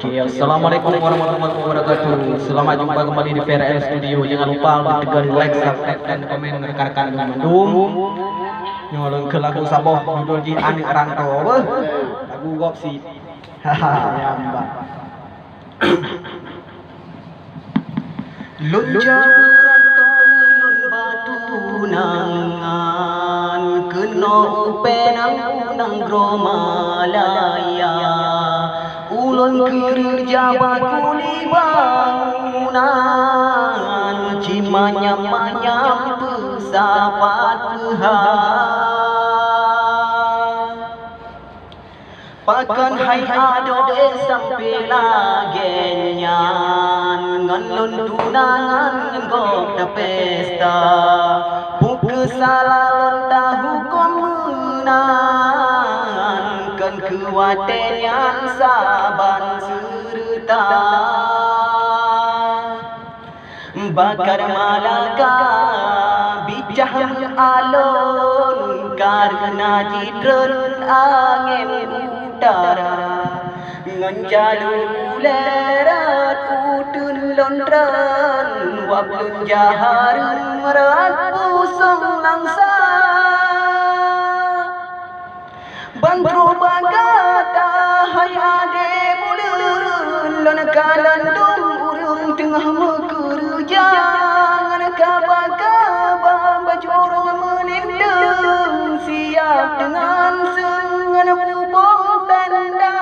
Oke, assalamualaikum warahmatullahi wabarakatuh. Selamat jumpa kembali di PRL Studio. Jangan lupa tekan like, subscribe, dan komen rekan-rekan Bandung. Nyolong ke lagu Saboh judul Ji Anik Rantau. Lagu Gopsi. Haha, ya mbak. Lonjang rantau batu nangan kena upenang unang gromalaya. Ulun kerja bakuli bangunan cimanyam-manyam pesapat kehan pakan hai ado sampai lagenyan ngan tunangan ngok da pesta buka salah tahu komunan kan kuatenyan saban serta bakar malaka bicah alon karena jidron angin utara nganjalu lerat utun lontran wablun jahar merat pusong langsa bantro bagata hai ade mulun lon kalan dum urung tengah mekerja ngan kaba-kaba bajorong menindeng siap dengan sengan bubong tanda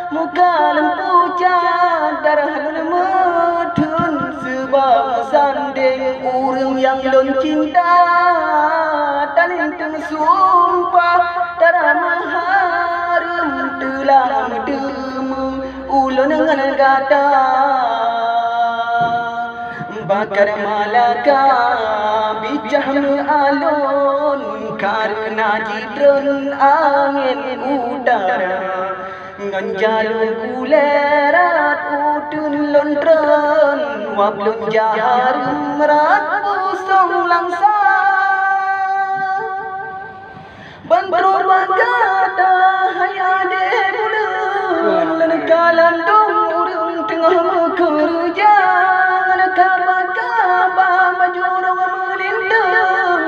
muka lempu darah lemedun sebab sanding urung yang lon cinta talinteng sumpah darah maharum telah medemung ulun ngan gata bakar malaka bicah alun karena jidron angin udara nganjalun kulerat utun lontron wablun jahar merat pusong langsa bantro bagata hai ade bulan lan kalan dong urung tengah bekerja ngan kaba-kaba bajorong melintang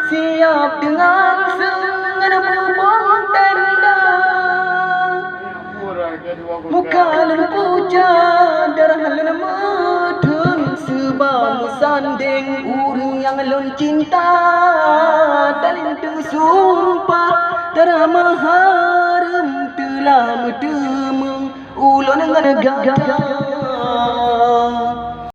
siap dengan sengan bubong tenda muka lan puja darah lan medun sebab sanding urung yang lon cinta talinteng sumpah darah maharum telah medemung ulun ngan gata